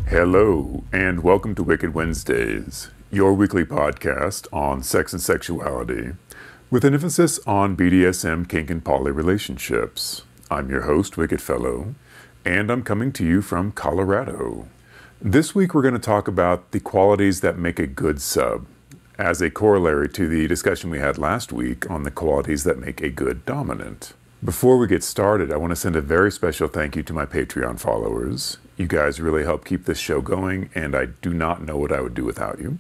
Hello, and welcome to Wicked Wednesdays, your weekly podcast on sex and sexuality, with an emphasis on BDSM, kink, and poly relationships. I'm your host, WickedFellow, and I'm coming to you from Colorado. This week we're going to talk about the qualities that make a good sub, as a corollary to the discussion we had last week on the qualities that make a good dominant. Before we get started, I want to send a very special thank you to my Patreon followers. You guys really help keep this show going, and I do not know what I would do without you.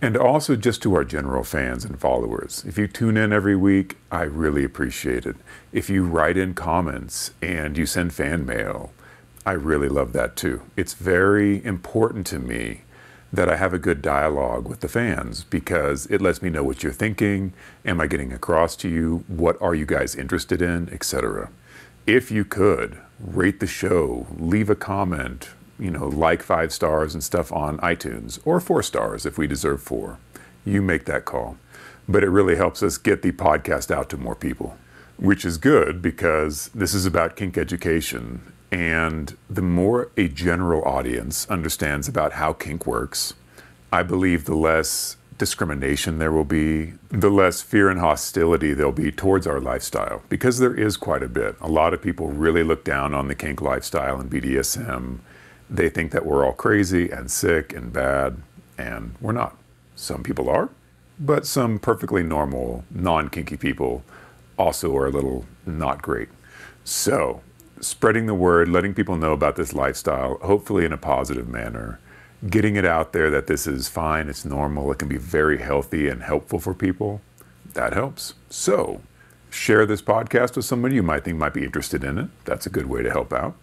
And also just to our general fans and followers. If you tune in every week, I really appreciate it. If you write in comments and you send fan mail, I really love that too. It's very important to me that I have a good dialogue with the fans because it lets me know what you're thinking. Am I getting across to you? What are you guys interested in, etc. If you could, rate the show, leave a comment, like 5 stars and stuff on iTunes, or 4 stars if we deserve 4. You make that call. But it really helps us get the podcast out to more people, which is good because this is about kink education. And the more a general audience understands about how kink works, I believe the less discrimination there will be, the less fear and hostility there'll be towards our lifestyle, because there is quite a bit. A lot of people really look down on the kink lifestyle and BDSM. They think that we're all crazy and sick and bad, and we're not. Some people are, but some perfectly normal, non-kinky people also are a little not great. So, spreading the word, letting people know about this lifestyle, hopefully in a positive manner, getting it out there that this is fine, it's normal, it can be very healthy and helpful for people, that helps. So, share this podcast with somebody you might think might be interested in it. That's a good way to help out.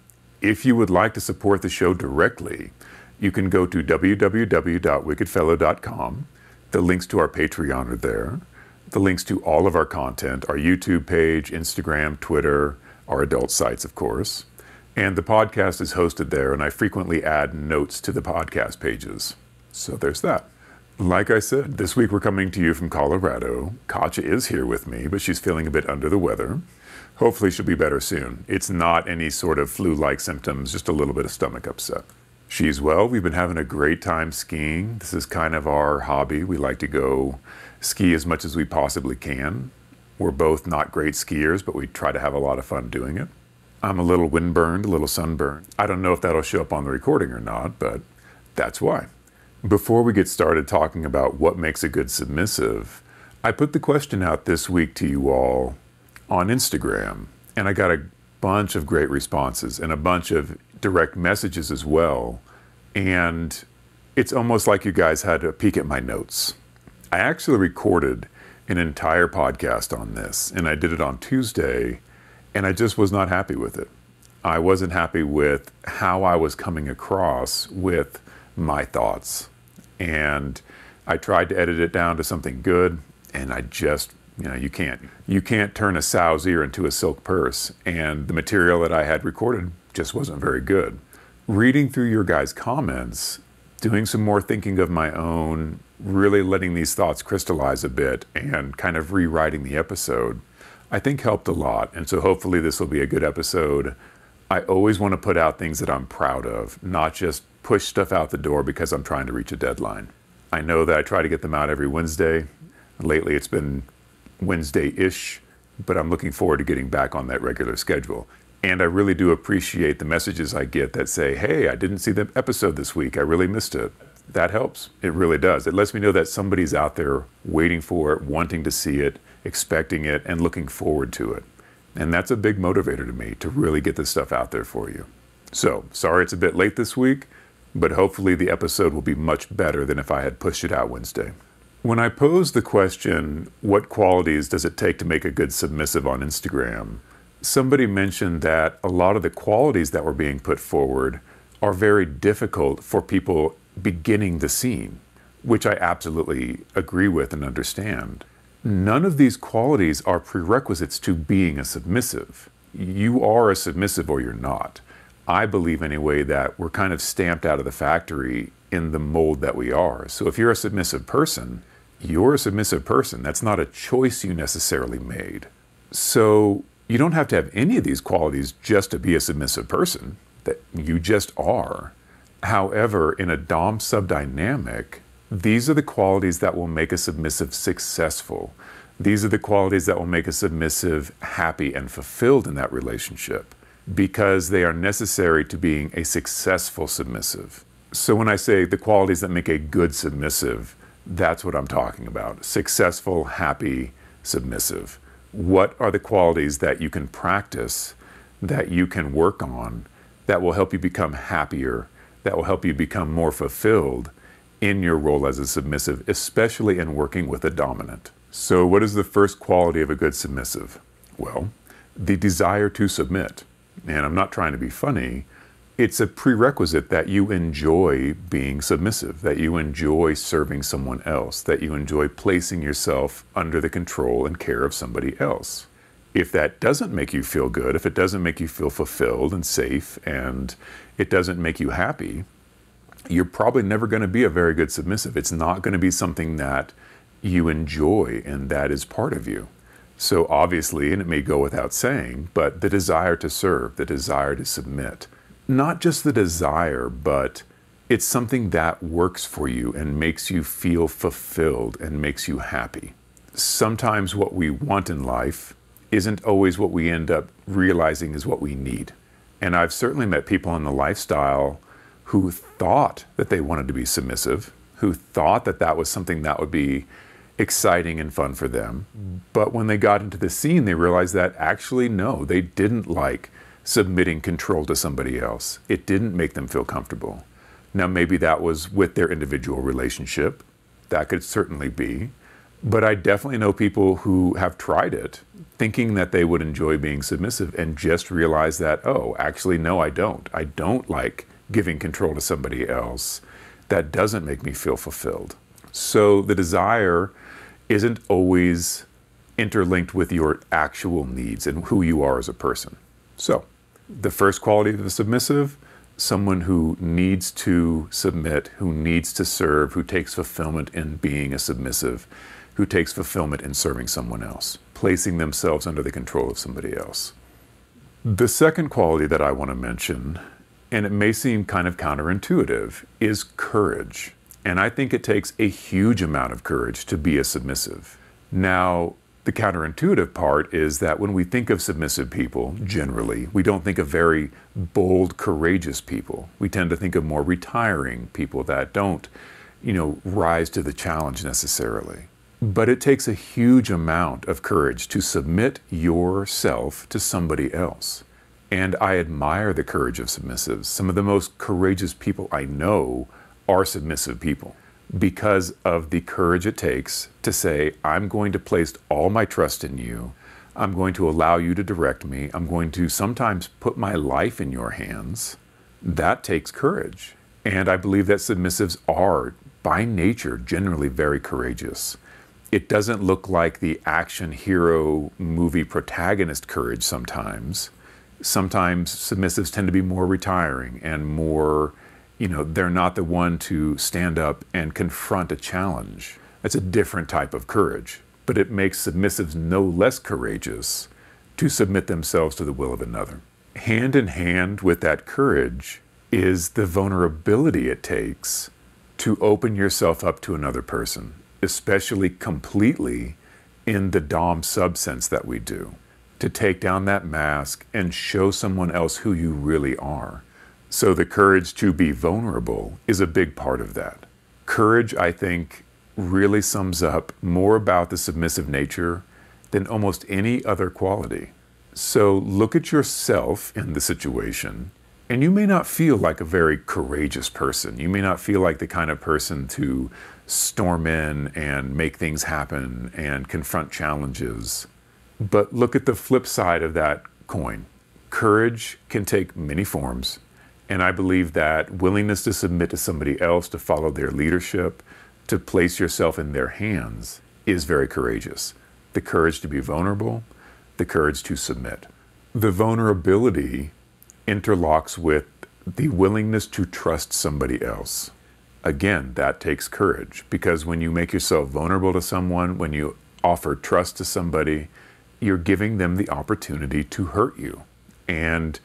If you would like to support the show directly, you can go to www.wickedfellow.com. The links to our Patreon are there. The links to all of our content, our YouTube page, Instagram, Twitter, our adult sites, of course. And the podcast is hosted there, and I frequently add notes to the podcast pages. So there's that. Like I said, this week we're coming to you from Colorado. Katja is here with me, but she's feeling a bit under the weather. Hopefully she'll be better soon. It's not any sort of flu-like symptoms, just a little bit of stomach upset. She's well. We've been having a great time skiing. This is kind of our hobby. We like to go ski as much as we possibly can. We're both not great skiers, but we try to have a lot of fun doing it. I'm a little windburned, a little sunburned. I don't know if that'll show up on the recording or not, but that's why. Before we get started talking about what makes a good submissive, I put the question out this week to you all on Instagram, and I got a bunch of great responses and a bunch of direct messages as well. And it's almost like you guys had a peek at my notes. I actually recorded an entire podcast on this, and I did it on Tuesday, and I just was not happy with it. I wasn't happy with how I was coming across with my thoughts, and I tried to edit it down to something good, and I just, you can't turn a sow's ear into a silk purse, and the material that I had recorded just wasn't very good. Reading through your guys' comments, doing some more thinking of my own, really letting these thoughts crystallize a bit and kind of rewriting the episode, I think helped a lot. And so hopefully this will be a good episode. I always want to put out things that I'm proud of, not just push stuff out the door because I'm trying to reach a deadline. I know that I try to get them out every Wednesday. Lately it's been Wednesday-ish, but I'm looking forward to getting back on that regular schedule. And I really do appreciate the messages I get that say, hey, I didn't see the episode this week. I really missed it. That helps. It really does. It lets me know that somebody's out there waiting for it, wanting to see it, expecting it, and looking forward to it. And that's a big motivator to me, to really get this stuff out there for you. So, sorry it's a bit late this week, but hopefully the episode will be much better than if I had pushed it out Wednesday. When I posed the question, what qualities does it take to make a good submissive on Instagram, somebody mentioned that a lot of the qualities that were being put forward are very difficult for people beginning the scene, which I absolutely agree with and understand. None of these qualities are prerequisites to being a submissive. You are a submissive or you're not. I believe anyway that we're kind of stamped out of the factory in the mold that we are. So if you're a submissive person, you're a submissive person. That's not a choice you necessarily made. So you don't have to have any of these qualities just to be a submissive person. That you just are. However, in a Dom-Sub dynamic, these are the qualities that will make a submissive successful. These are the qualities that will make a submissive happy and fulfilled in that relationship, because they are necessary to being a successful submissive. So when I say the qualities that make a good submissive, that's what I'm talking about. Successful, happy, submissive. What are the qualities that you can practice, that you can work on, that will help you become happier, that will help you become more fulfilled in your role as a submissive, especially in working with a dominant? So what is the first quality of a good submissive? Well, the desire to submit. And I'm not trying to be funny. It's a prerequisite that you enjoy being submissive, that you enjoy serving someone else, that you enjoy placing yourself under the control and care of somebody else. If that doesn't make you feel good, if it doesn't make you feel fulfilled and safe, and it doesn't make you happy, you're probably never going to be a very good submissive. It's not going to be something that you enjoy and that is part of you. So obviously, and it may go without saying, but the desire to serve, the desire to submit, not just the desire, but it's something that works for you and makes you feel fulfilled and makes you happy. Sometimes what we want in life isn't always what we end up realizing is what we need. And I've certainly met people in the lifestyle who thought that they wanted to be submissive, who thought that that was something that would be exciting and fun for them. But when they got into the scene, they realized that actually, no, they didn't like submitting control to somebody else. It didn't make them feel comfortable. Now, maybe that was with their individual relationship. That could certainly be. But I definitely know people who have tried it, thinking that they would enjoy being submissive, and just realize that, oh, actually, no, I don't. I don't like giving control to somebody else. That doesn't make me feel fulfilled. So the desire isn't always interlinked with your actual needs and who you are as a person. So the first quality of a submissive, someone who needs to submit, who needs to serve, who takes fulfillment in being a submissive, who takes fulfillment in serving someone else, placing themselves under the control of somebody else. The second quality that I want to mention, and it may seem kind of counterintuitive, is courage. And I think it takes a huge amount of courage to be a submissive. Now, the counterintuitive part is that when we think of submissive people, generally, we don't think of very bold, courageous people. We tend to think of more retiring people that don't, rise to the challenge necessarily. But it takes a huge amount of courage to submit yourself to somebody else. And I admire the courage of submissives. Some of the most courageous people I know are submissive people, because of the courage it takes to say, I'm going to place all my trust in you. I'm going to allow you to direct me. I'm going to sometimes put my life in your hands. That takes courage. And I believe that submissives are, by nature, generally very courageous. It doesn't look like the action hero movie protagonist courage sometimes. Sometimes submissives tend to be more retiring and more, they're not the one to stand up and confront a challenge. That's a different type of courage, but it makes submissives no less courageous to submit themselves to the will of another. Hand in hand with that courage is the vulnerability it takes to open yourself up to another person, especially completely in the Dom-Sub sense that we do, to take down that mask and show someone else who you really are. So the courage to be vulnerable is a big part of that. Courage, I think, really sums up more about the submissive nature than almost any other quality. So look at yourself in the situation, and you may not feel like a very courageous person. You may not feel like the kind of person to storm in and make things happen and confront challenges. But look at the flip side of that coin. Courage can take many forms. And I believe that willingness to submit to somebody else, to follow their leadership, to place yourself in their hands is very courageous. The courage to be vulnerable, the courage to submit. The vulnerability interlocks with the willingness to trust somebody else. Again, that takes courage, because when you make yourself vulnerable to someone, when you offer trust to somebody, you're giving them the opportunity to hurt you. And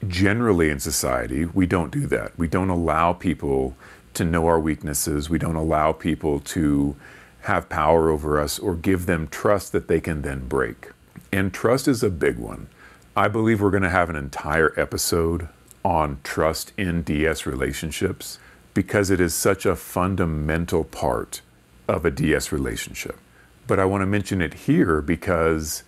generally in society, we don't do that. We don't allow people to know our weaknesses. We don't allow people to have power over us or give them trust that they can then break. And trust is a big one. I believe we're going to have an entire episode on trust in DS relationships because it is such a fundamental part of a DS relationship. But I want to mention it here because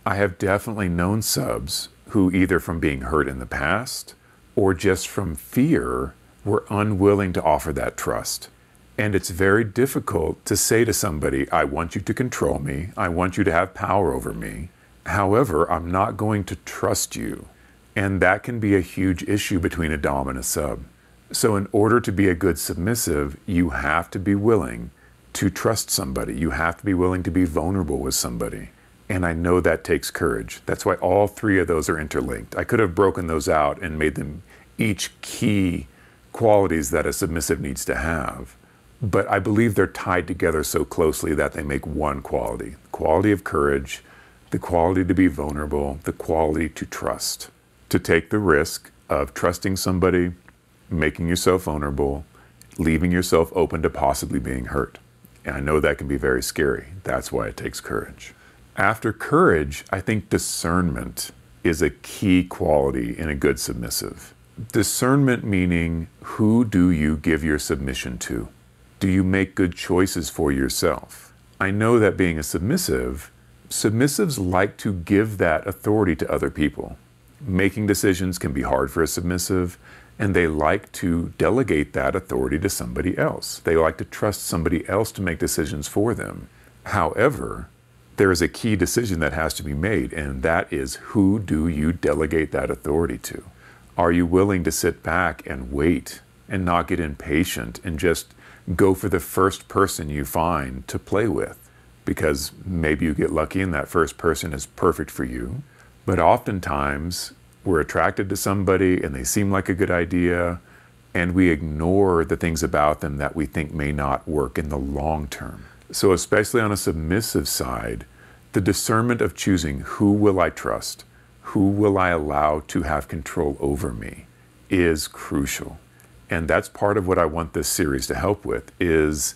I have definitely known subs who either from being hurt in the past or just from fear were unwilling to offer that trust. And it's very difficult to say to somebody, I want you to control me. I want you to have power over me. However, I'm not going to trust you. And that can be a huge issue between a dom and a sub. So in order to be a good submissive, you have to be willing to trust somebody. You have to be willing to be vulnerable with somebody. And I know that takes courage. That's why all three of those are interlinked. I could have broken those out and made them each key qualities that a submissive needs to have. But I believe they're tied together so closely that they make one quality. The quality of courage, the quality to be vulnerable, the quality to trust. To take the risk of trusting somebody, making yourself vulnerable, leaving yourself open to possibly being hurt. And I know that can be very scary. That's why it takes courage. After courage, I think discernment is a key quality in a good submissive. Discernment meaning, who do you give your submission to? Do you make good choices for yourself? I know that being a submissive, submissives like to give that authority to other people. Making decisions can be hard for a submissive, and they like to delegate that authority to somebody else. They like to trust somebody else to make decisions for them. However, there is a key decision that has to be made, and that is, who do you delegate that authority to? Are you willing to sit back and wait and not get impatient and just go for the first person you find to play with? Because maybe you get lucky and that first person is perfect for you. But oftentimes we're attracted to somebody and they seem like a good idea, and we ignore the things about them that we think may not work in the long term. So especially on a submissive side, the discernment of choosing who will I trust, who will I allow to have control over me, is crucial. And that's part of what I want this series to help with, is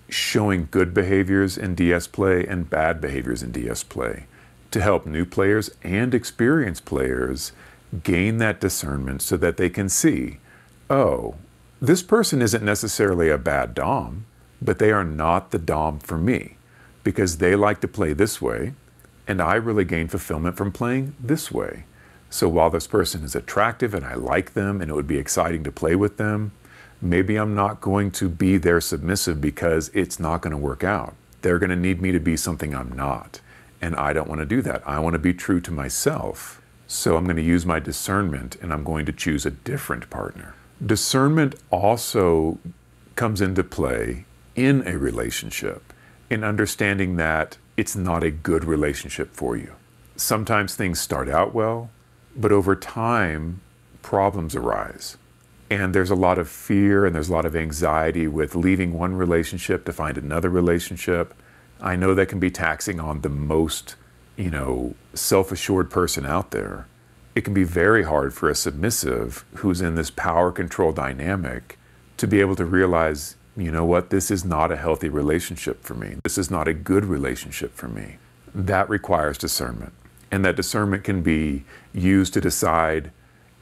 showing good behaviors in DS play and bad behaviors in DS play to help new players and experienced players gain that discernment so that they can see, oh, this person isn't necessarily a bad dom, but they are not the dom for me because they like to play this way, and I really gain fulfillment from playing this way. So while this person is attractive and I like them and it would be exciting to play with them, maybe I'm not going to be their submissive because it's not going to work out. They're going to need me to be something I'm not. And I don't want to do that. I want to be true to myself. So I'm going to use my discernment and I'm going to choose a different partner. Discernment also comes into play in a relationship, in understanding that it's not a good relationship for you. Sometimes things start out well, but over time, problems arise. And there's a lot of fear and there's a lot of anxiety with leaving one relationship to find another relationship. I know that can be taxing on the most, self-assured person out there. It can be very hard for a submissive who's in this power control dynamic to be able to realize, you know what, this is not a healthy relationship for me. This is not a good relationship for me. That requires discernment. And that discernment can be used to decide,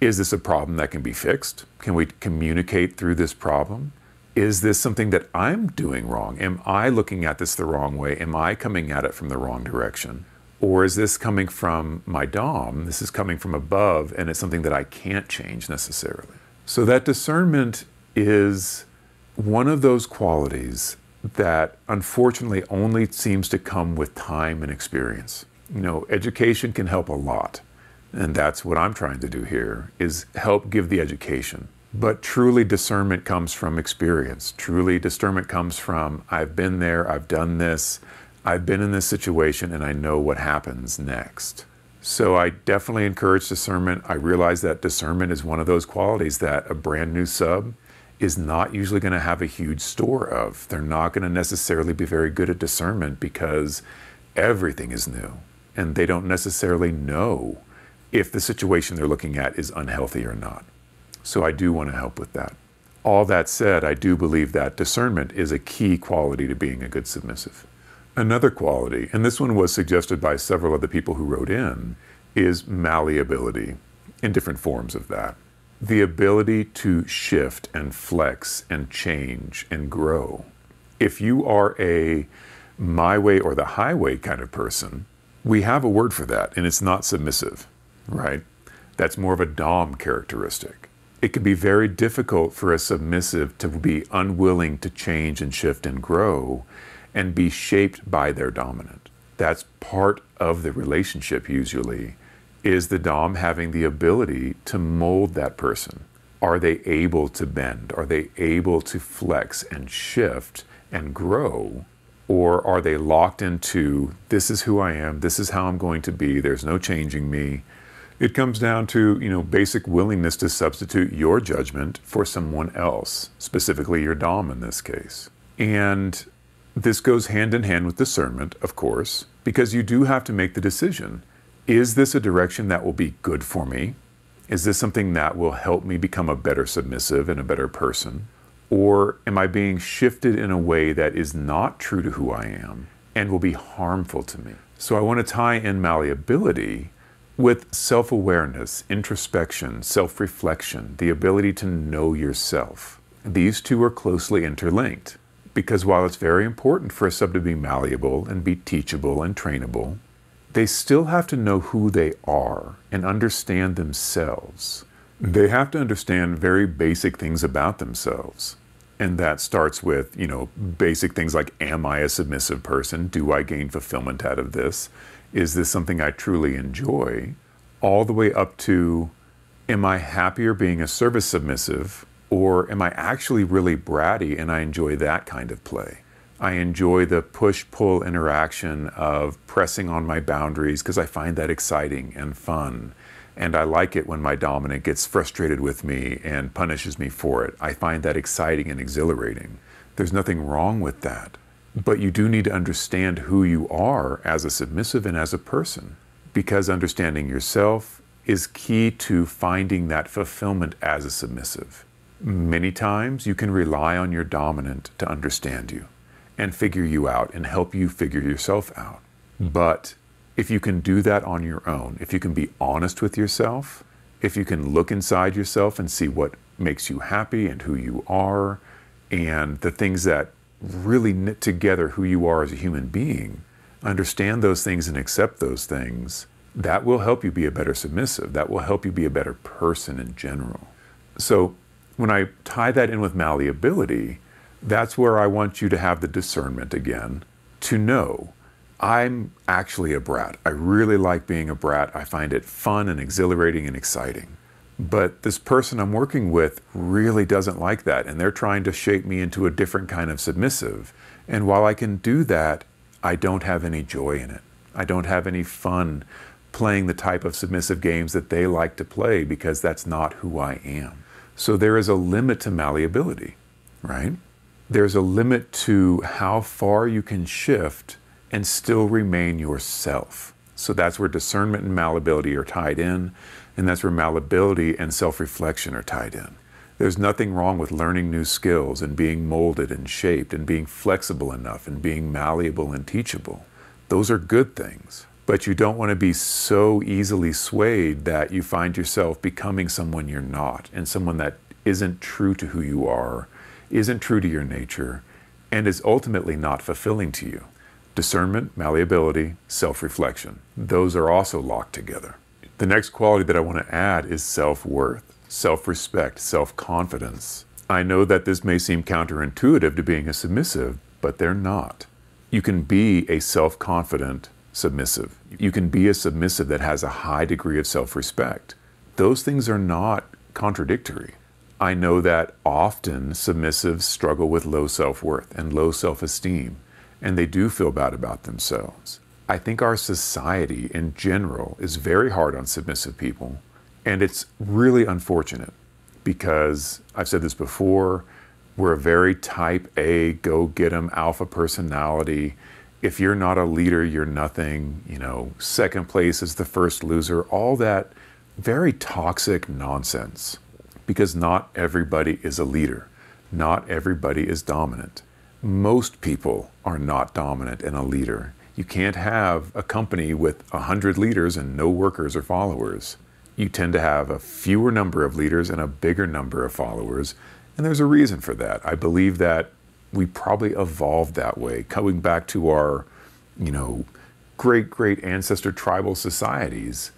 is this a problem that can be fixed? Can we communicate through this problem? Is this something that I'm doing wrong? Am I looking at this the wrong way? Am I coming at it from the wrong direction? Or is this coming from my dom? This is coming from above, and it's something that I can't change necessarily. So that discernment is one of those qualities that unfortunately only seems to come with time and experience. Education can help a lot. And that's what I'm trying to do here, is help give the education. But truly discernment comes from experience. Truly discernment comes from, I've been there, I've done this, I've been in this situation, and I know what happens next. So I definitely encourage discernment. I realize that discernment is one of those qualities that a brand new sub is not usually going to have a huge store of. They're not going to necessarily be very good at discernment because everything is new, and they don't necessarily know if the situation they're looking at is unhealthy or not. So I do want to help with that. All that said, I do believe that discernment is a key quality to being a good submissive. Another quality, and this one was suggested by several of the people who wrote in, is malleability, in different forms of that. The ability to shift and flex and change and grow. If you are a my way or the highway kind of person, we have a word for that, and it's not submissive, right? That's more of a dom characteristic. It can be very difficult for a submissive to be unwilling to change and shift and grow and be shaped by their dominant. That's part of the relationship usually, is the dom having the ability to mold that person. Are they able to bend? Are they able to flex and shift and grow? Or are they locked into, this is who I am, this is how I'm going to be, there's no changing me? It comes down to, basic willingness to substitute your judgment for someone else, specifically your dom in this case. And this goes hand in hand with discernment, of course, because you do have to make the decision. Is this a direction that will be good for me? Is this something that will help me become a better submissive and a better person? Or am I being shifted in a way that is not true to who I am and will be harmful to me? So I want to tie in malleability with self-awareness, introspection, self-reflection, the ability to know yourself. These two are closely interlinked because while it's very important for a sub to be malleable and be teachable and trainable, they still have to know who they are and understand themselves. They have to understand very basic things about themselves. And that starts with, basic things like, am I a submissive person? Do I gain fulfillment out of this? Is this something I truly enjoy? All the way up to, am I happier being a service submissive? Or am I actually really bratty and I enjoy that kind of play? I enjoy the push-pull interaction of pressing on my boundaries because I find that exciting and fun. And I like it when my dominant gets frustrated with me and punishes me for it. I find that exciting and exhilarating. There's nothing wrong with that. But you do need to understand who you are as a submissive and as a person, because understanding yourself is key to finding that fulfillment as a submissive. Many times you can rely on your dominant to understand you and figure you out and help you figure yourself out. But if you can do that on your own, if you can be honest with yourself, if you can look inside yourself and see what makes you happy and who you are, and the things that really knit together who you are as a human being, understand those things and accept those things, that will help you be a better submissive. That will help you be a better person in general. So when I tie that in with malleability, that's where I want you to have the discernment again, to know I'm actually a brat. I really like being a brat. I find it fun and exhilarating and exciting. But this person I'm working with really doesn't like that, and they're trying to shape me into a different kind of submissive. And while I can do that, I don't have any joy in it. I don't have any fun playing the type of submissive games that they like to play because that's not who I am. So there is a limit to malleability, right? There's a limit to how far you can shift and still remain yourself. So that's where discernment and malleability are tied in, and that's where malleability and self-reflection are tied in. There's nothing wrong with learning new skills and being molded and shaped and being flexible enough and being malleable and teachable. Those are good things. But you don't want to be so easily swayed that you find yourself becoming someone you're not, and someone that isn't true to who you are, isn't true to your nature, and is ultimately not fulfilling to you. Discernment, malleability, self-reflection. Those are also locked together. The next quality that I want to add is self-worth, self-respect, self-confidence. I know that this may seem counterintuitive to being a submissive, but they're not. You can be a self-confident submissive. You can be a submissive that has a high degree of self-respect. Those things are not contradictory. I know that often submissives struggle with low self-worth and low self-esteem, and they do feel bad about themselves. I think our society in general is very hard on submissive people, and it's really unfortunate because, I've said this before, we're a very type A, go-get-em alpha personality. If you're not a leader, you're nothing. Second place is the first loser. All that very toxic nonsense, because not everybody is a leader. Not everybody is dominant. Most people are not dominant and a leader. You can't have a company with 100 leaders and no workers or followers. You tend to have a fewer number of leaders and a bigger number of followers, and there's a reason for that. I believe that we probably evolved that way, coming back to our, great ancestor tribal societies.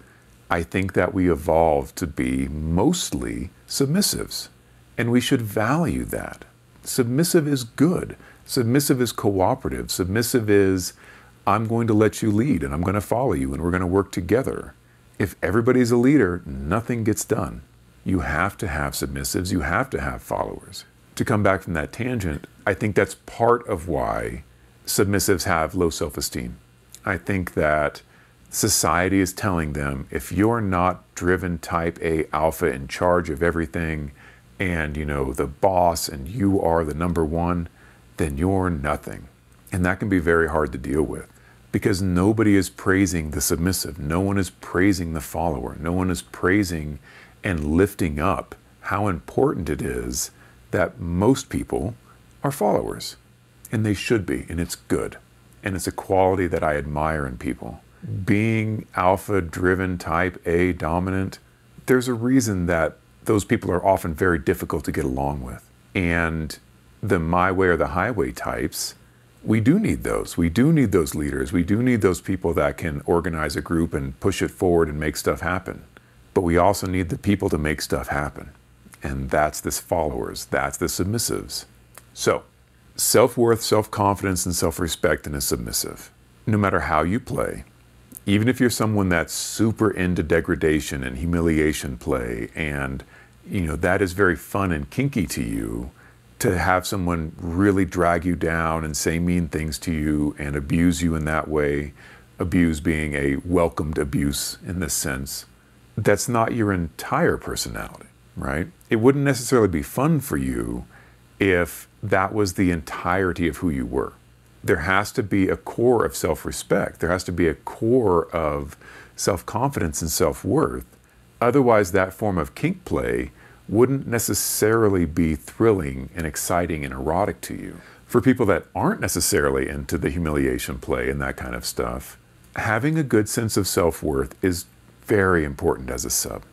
I think that we evolved to be mostly submissives, and we should value that. Submissive is good. Submissive is cooperative. Submissive is, I'm going to let you lead and I'm going to follow you and we're going to work together. If everybody's a leader, nothing gets done. You have to have submissives. You have to have followers. To come back from that tangent, I think that's part of why submissives have low self-esteem. I think that society is telling them, if you're not driven type A alpha in charge of everything and, the boss and you are the number one, then you're nothing. And that can be very hard to deal with because nobody is praising the submissive. No one is praising the follower. No one is praising and lifting up how important it is that most people are followers. And they should be, and it's good. And it's a quality that I admire in people. Being alpha-driven, type A dominant, there's a reason that those people are often very difficult to get along with. And the my way or the highway types, we do need those. We do need those leaders. We do need those people that can organize a group and push it forward and make stuff happen. But we also need the people to make stuff happen. And that's the followers. That's the submissives. So, self-worth, self-confidence, and self-respect in a submissive. No matter how you play, even if you're someone that's super into degradation and humiliation play, and that is very fun and kinky to you, to have someone really drag you down and say mean things to you and abuse you in that way, abuse being a welcomed abuse in this sense, that's not your entire personality, right? It wouldn't necessarily be fun for you if that was the entirety of who you were. There has to be a core of self-respect. There has to be a core of self-confidence and self-worth. Otherwise, that form of kink play wouldn't necessarily be thrilling and exciting and erotic to you. For people that aren't necessarily into the humiliation play and that kind of stuff, having a good sense of self-worth is very important as a sub.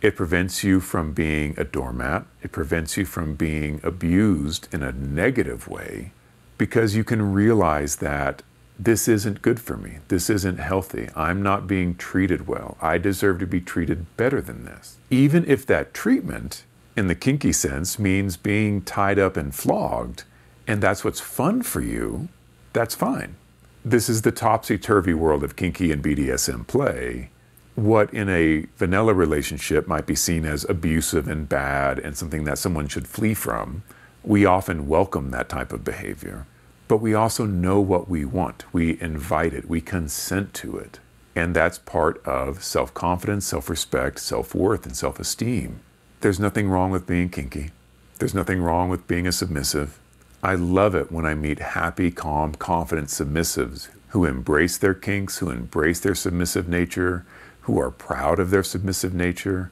It prevents you from being a doormat. It prevents you from being abused in a negative way, because you can realize that this isn't good for me. This isn't healthy. I'm not being treated well. I deserve to be treated better than this. Even if that treatment, in the kinky sense, means being tied up and flogged, and that's what's fun for you, that's fine. This is the topsy-turvy world of kinky and BDSM play. What in a vanilla relationship might be seen as abusive and bad and something that someone should flee from, we often welcome that type of behavior. But we also know what we want. We invite it. We consent to it. And that's part of self-confidence, self-respect, self-worth, and self-esteem. There's nothing wrong with being kinky. There's nothing wrong with being a submissive. I love it when I meet happy, calm, confident submissives who embrace their kinks, who embrace their submissive nature, who are proud of their submissive nature.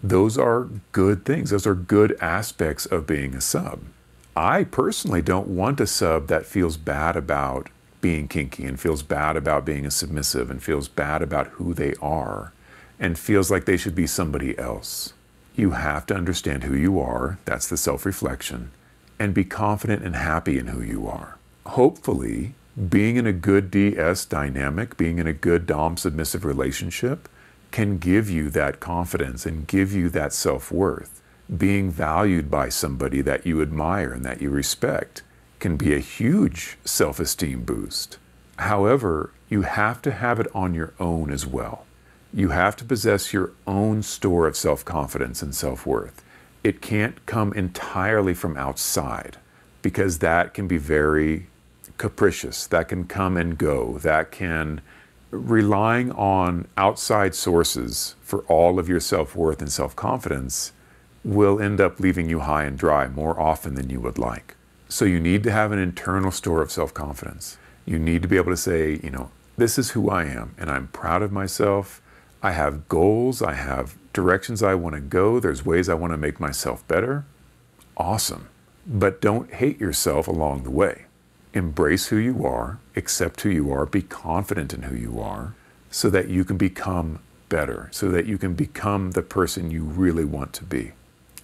Those are good things. Those are good aspects of being a sub. I personally don't want a sub that feels bad about being kinky and feels bad about being a submissive and feels bad about who they are and feels like they should be somebody else. You have to understand who you are. That's the self-reflection. And be confident and happy in who you are. Hopefully, being in a good DS dynamic, being in a good dom-submissive relationship can give you that confidence and give you that self-worth. Being valued by somebody that you admire and that you respect can be a huge self-esteem boost. However, you have to have it on your own as well. You have to possess your own store of self-confidence and self-worth. It can't come entirely from outside, because that can be very capricious. That can come and go. That can, relying on outside sources for all of your self-worth and self-confidence will end up leaving you high and dry more often than you would like. So you need to have an internal store of self-confidence. You need to be able to say, this is who I am, and I'm proud of myself. I have goals, I have directions I want to go, there's ways I want to make myself better. Awesome. But don't hate yourself along the way. Embrace who you are, accept who you are, be confident in who you are, so that you can become better, so that you can become the person you really want to be.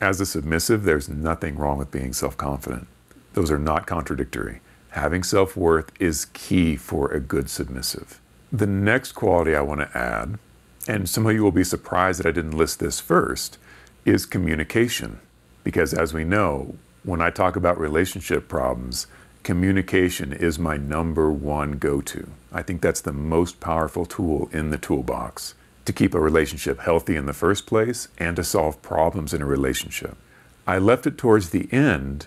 As a submissive, there's nothing wrong with being self-confident. Those are not contradictory. Having self-worth is key for a good submissive. The next quality I want to add, and some of you will be surprised that I didn't list this first, is communication. Because as we know, when I talk about relationship problems, communication is my number one go-to. I think that's the most powerful tool in the toolbox to keep a relationship healthy in the first place and to solve problems in a relationship. I left it towards the end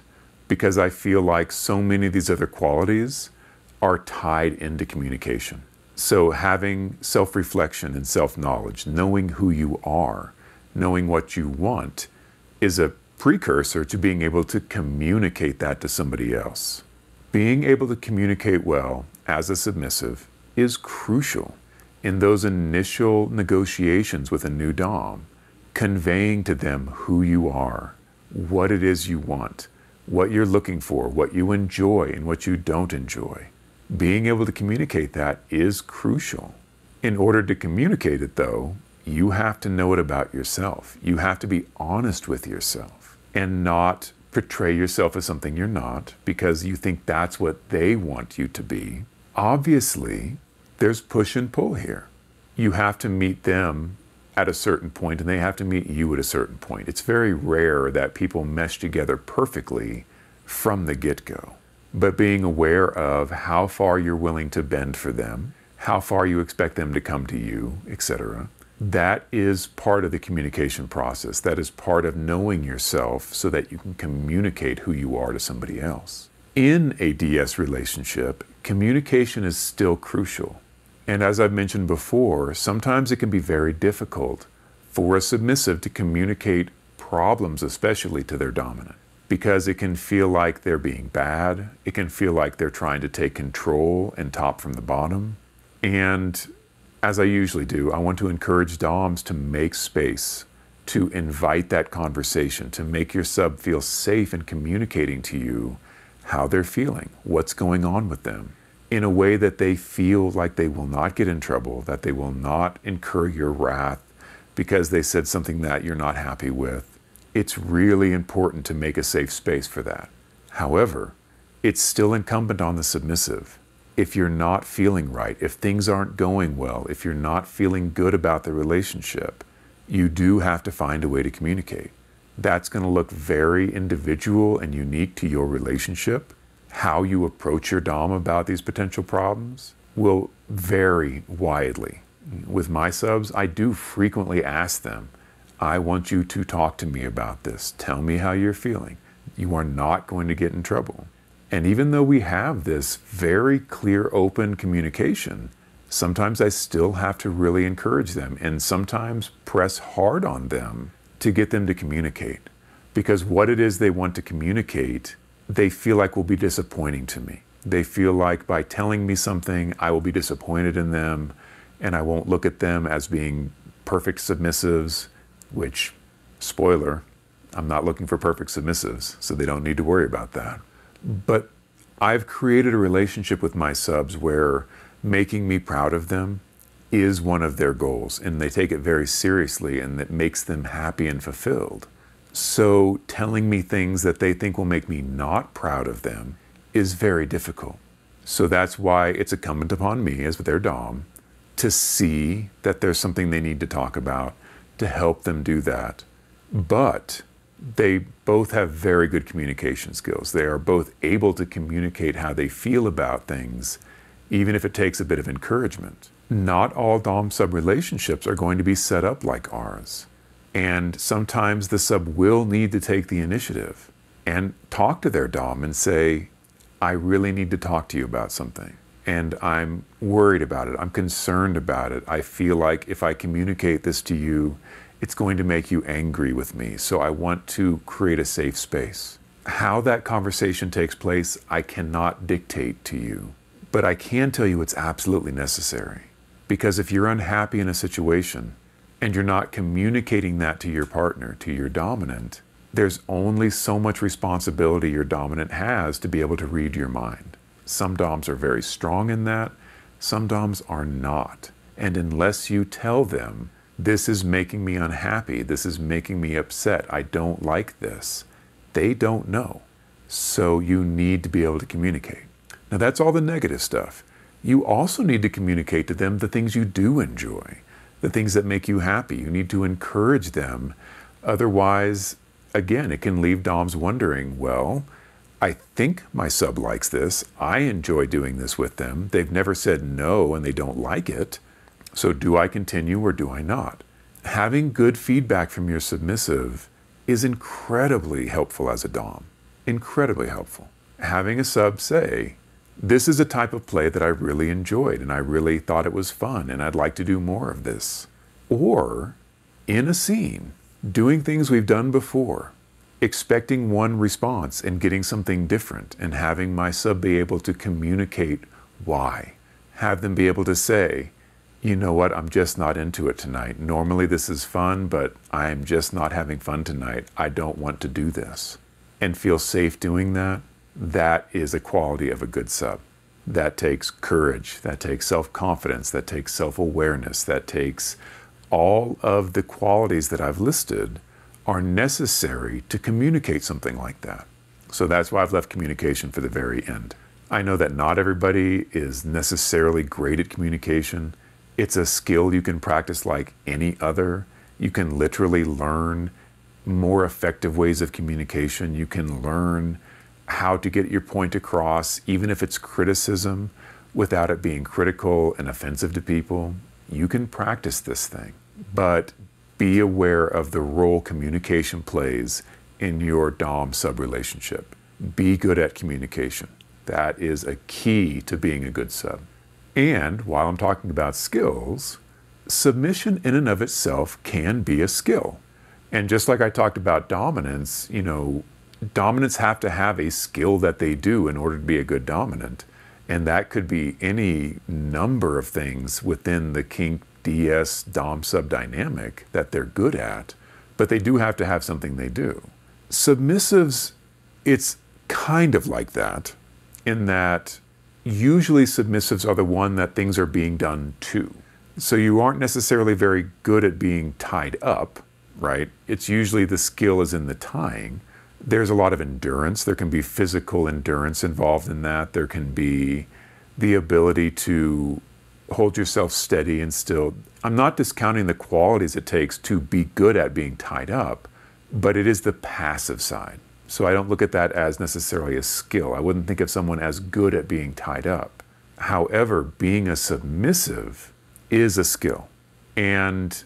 because I feel like so many of these other qualities are tied into communication. So having self-reflection and self-knowledge, knowing who you are, knowing what you want, is a precursor to being able to communicate that to somebody else. Being able to communicate well as a submissive is crucial in those initial negotiations with a new dom, conveying to them who you are, what it is you want, what you're looking for, what you enjoy and what you don't enjoy. Being able to communicate that is crucial. In order to communicate it, though, you have to know it about yourself. You have to be honest with yourself and not portray yourself as something you're not because you think that's what they want you to be. Obviously, there's push and pull here. You have to meet them at a certain point and they have to meet you at a certain point. It's very rare that people mesh together perfectly from the get-go. But being aware of how far you're willing to bend for them, how far you expect them to come to you, etc., that is part of the communication process. That is part of knowing yourself so that you can communicate who you are to somebody else. In a DS relationship, communication is still crucial. And as I've mentioned before, sometimes it can be very difficult for a submissive to communicate problems, especially to their dominant, because it can feel like they're being bad. It can feel like they're trying to take control and top from the bottom. And as I usually do, I want to encourage doms to make space, to invite that conversation, to make your sub feel safe in communicating to you how they're feeling, what's going on with them, in a way that they feel like they will not get in trouble, that they will not incur your wrath because they said something that you're not happy with. It's really important to make a safe space for that. However, it's still incumbent on the submissive. If you're not feeling right, if things aren't going well, if you're not feeling good about the relationship, you do have to find a way to communicate. That's going to look very individual and unique to your relationship. How you approach your dom about these potential problems will vary widely. With my subs, I do frequently ask them, I want you to talk to me about this. Tell me how you're feeling. You are not going to get in trouble. And even though we have this very clear, open communication, sometimes I still have to really encourage them and sometimes press hard on them to get them to communicate. Because what it is they want to communicate, they feel like will be disappointing to me. They feel like by telling me something, I will be disappointed in them and I won't look at them as being perfect submissives, which, spoiler, I'm not looking for perfect submissives, so they don't need to worry about that. But I've created a relationship with my subs where making me proud of them is one of their goals, and they take it very seriously, and it makes them happy and fulfilled. So telling me things that they think will make me not proud of them is very difficult. So that's why it's incumbent upon me as their dom to see that there's something they need to talk about, to help them do that. But they both have very good communication skills. They are both able to communicate how they feel about things, even if it takes a bit of encouragement. Not all dom-sub relationships are going to be set up like ours. And sometimes the sub will need to take the initiative and talk to their dom and say, I really need to talk to you about something. And I'm worried about it. I'm concerned about it. I feel like if I communicate this to you, it's going to make you angry with me. So I want to create a safe space. How that conversation takes place, I cannot dictate to you. But I can tell you it's absolutely necessary. Because if you're unhappy in a situation and you're not communicating that to your partner, to your dominant, there's only so much responsibility your dominant has to be able to read your mind. Some doms are very strong in that, some doms are not. And unless you tell them, this is making me unhappy, this is making me upset, I don't like this, they don't know. So you need to be able to communicate. Now that's all the negative stuff. You also need to communicate to them the things you do enjoy, the things that make you happy. You need to encourage them. Otherwise, again, it can leave doms wondering, well, I think my sub likes this. I enjoy doing this with them. They've never said no and they don't like it. So do I continue or do I not? Having good feedback from your submissive is incredibly helpful as a dom. Incredibly helpful. Having a sub say, this is a type of play that I really enjoyed and I really thought it was fun and I'd like to do more of this. Or in a scene, doing things we've done before, expecting one response and getting something different, and having my sub be able to communicate why. Have them be able to say, you know what, I'm just not into it tonight. Normally this is fun, but I'm just not having fun tonight. I don't want to do this. And feel safe doing that. That is a quality of a good sub. That takes courage, that takes self-confidence, that takes self-awareness, that takes all of the qualities that I've listed are necessary to communicate something like that. So that's why I've left communication for the very end. I know that not everybody is necessarily great at communication. It's a skill you can practice like any other. You can literally learn more effective ways of communication. You can learn how to get your point across, even if it's criticism, without it being critical and offensive to people. You can practice this thing, but be aware of the role communication plays in your dom-sub relationship. Be good at communication. That is a key to being a good sub. And while I'm talking about skills, submission in and of itself can be a skill. And just like I talked about dominance, dominants have to have a skill that they do in order to be a good dominant. And that could be any number of things within the kink, DS, dom sub dynamic that they're good at, but they do have to have something they do. Submissives, it's kind of like that, in that usually submissives are the one that things are being done to. So you aren't necessarily very good at being tied up, right? It's usually the skill is in the tying. There's a lot of endurance. There can be physical endurance involved in that. There can be the ability to hold yourself steady and still. I'm not discounting the qualities it takes to be good at being tied up, but it is the passive side. So I don't look at that as necessarily a skill. I wouldn't think of someone as good at being tied up. However, being a submissive is a skill. And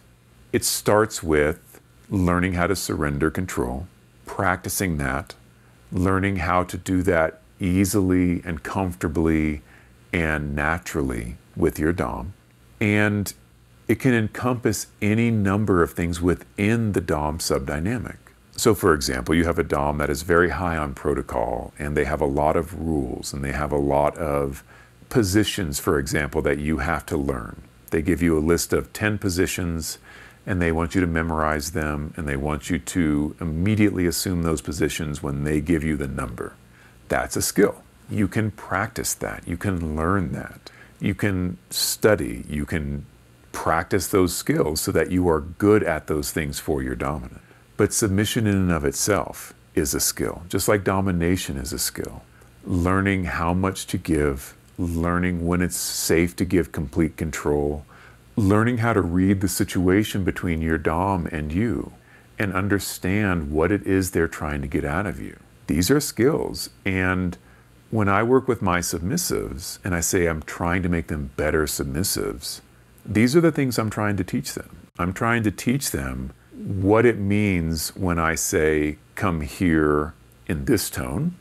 it starts with learning how to surrender control, practicing that, learning how to do that easily and comfortably and naturally with your dom. And it can encompass any number of things within the dom sub dynamic. So for example, you have a dom that is very high on protocol and they have a lot of rules and they have a lot of positions, for example, that you have to learn. They give you a list of 10 positions and they want you to memorize them and they want you to immediately assume those positions when they give you the number. That's a skill. You can practice that. You can learn that. You can study. You can practice those skills so that you are good at those things for your dominant. But submission in and of itself is a skill, just like domination is a skill. Learning how much to give, learning when it's safe to give complete control, learning how to read the situation between your dom and you and understand what it is they're trying to get out of you. These are skills. And when I work with my submissives and I say I'm trying to make them better submissives, these are the things I'm trying to teach them. I'm trying to teach them what it means when I say, come here in this tone,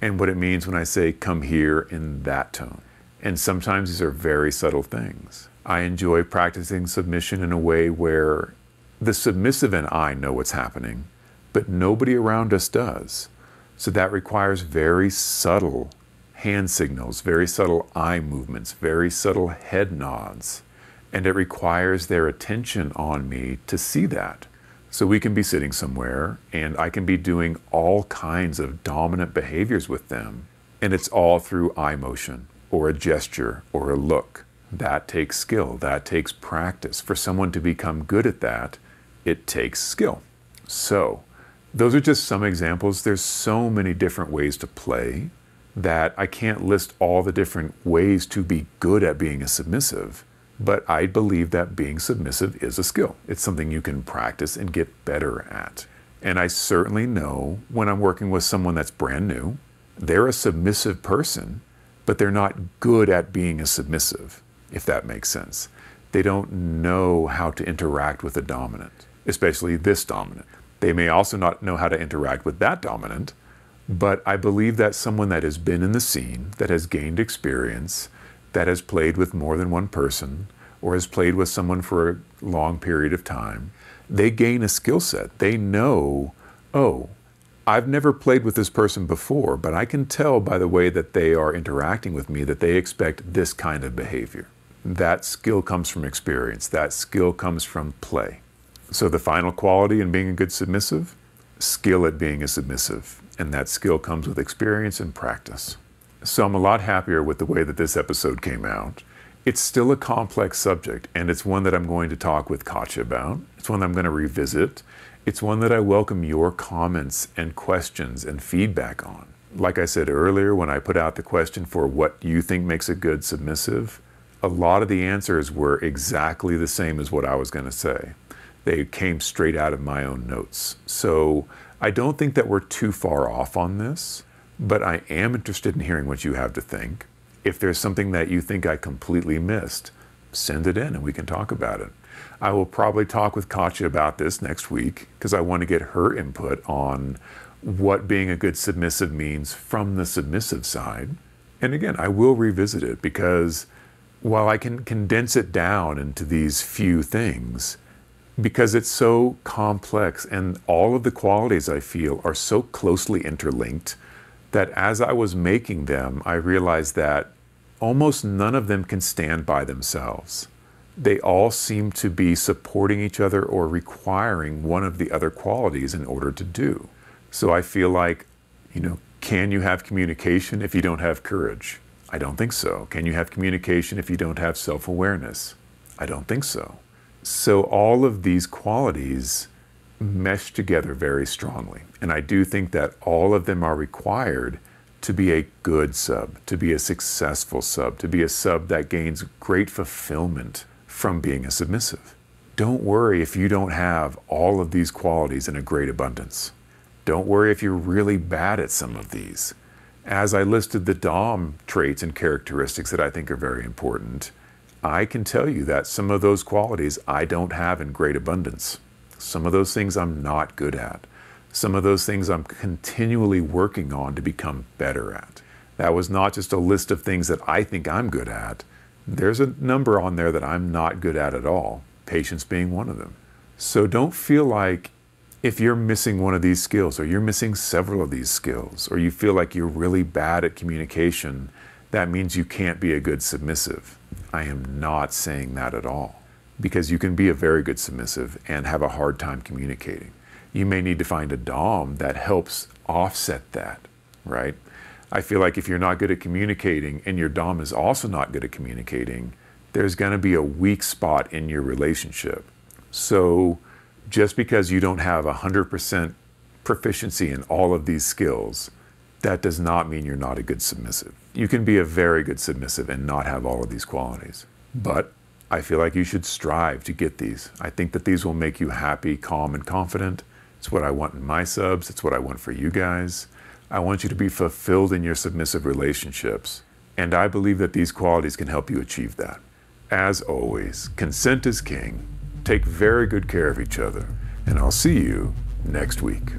and what it means when I say, come here in that tone. And sometimes these are very subtle things. I enjoy practicing submission in a way where the submissive and I know what's happening, but nobody around us does. So that requires very subtle hand signals, very subtle eye movements, very subtle head nods. And it requires their attention on me to see that. So we can be sitting somewhere and I can be doing all kinds of dominant behaviors with them. And it's all through eye motion or a gesture or a look. That takes skill. That takes practice. For someone to become good at that, it takes skill. So those are just some examples. There's so many different ways to play that I can't list all the different ways to be good at being a submissive. But I believe that being submissive is a skill. It's something you can practice and get better at. And I certainly know when I'm working with someone that's brand new, they're a submissive person, but they're not good at being a submissive, if that makes sense. They don't know how to interact with a dominant, especially this dominant. They may also not know how to interact with that dominant, but I believe that someone that has been in the scene, that has gained experience, that has played with more than one person, or has played with someone for a long period of time, they gain a skill set. They know, oh, I've never played with this person before, but I can tell by the way that they are interacting with me that they expect this kind of behavior. That skill comes from experience. That skill comes from play. So the final quality in being a good submissive, skill at being a submissive. And that skill comes with experience and practice. So I'm a lot happier with the way that this episode came out. It's still a complex subject, and it's one that I'm going to talk with Katya about. It's one that I'm going to revisit. It's one that I welcome your comments and questions and feedback on. Like I said earlier, when I put out the question for what you think makes a good submissive, a lot of the answers were exactly the same as what I was going to say. They came straight out of my own notes. So I don't think that we're too far off on this. But I am interested in hearing what you have to think. If there's something that you think I completely missed, send it in and we can talk about it. I will probably talk with Katya about this next week because I want to get her input on what being a good submissive means from the submissive side. And again, I will revisit it because while I can condense it down into these few things, because it's so complex and all of the qualities I feel are so closely interlinked, that as I was making them, I realized that almost none of them can stand by themselves. They all seem to be supporting each other or requiring one of the other qualities in order to do. So I feel like, can you have communication if you don't have courage? I don't think so. Can you have communication if you don't have self-awareness? I don't think so. So all of these qualities mesh together very strongly. And I do think that all of them are required to be a good sub, to be a successful sub, to be a sub that gains great fulfillment from being a submissive. Don't worry if you don't have all of these qualities in a great abundance. Don't worry if you're really bad at some of these. As I listed the Dom traits and characteristics that I think are very important, I can tell you that some of those qualities I don't have in great abundance. Some of those things I'm not good at. Some of those things I'm continually working on to become better at. That was not just a list of things that I think I'm good at. There's a number on there that I'm not good at all, patience being one of them. So don't feel like if you're missing one of these skills, or you're missing several of these skills, or you feel like you're really bad at communication, that means you can't be a good submissive. I am not saying that at all. Because you can be a very good submissive and have a hard time communicating. You may need to find a Dom that helps offset that, right? I feel like if you're not good at communicating and your Dom is also not good at communicating, there's going to be a weak spot in your relationship. So just because you don't have 100% proficiency in all of these skills, that does not mean you're not a good submissive. You can be a very good submissive and not have all of these qualities. But I feel like you should strive to get these. I think that these will make you happy, calm, and confident. It's what I want in my subs. It's what I want for you guys. I want you to be fulfilled in your submissive relationships. And I believe that these qualities can help you achieve that. As always, consent is king. Take very good care of each other. And I'll see you next week.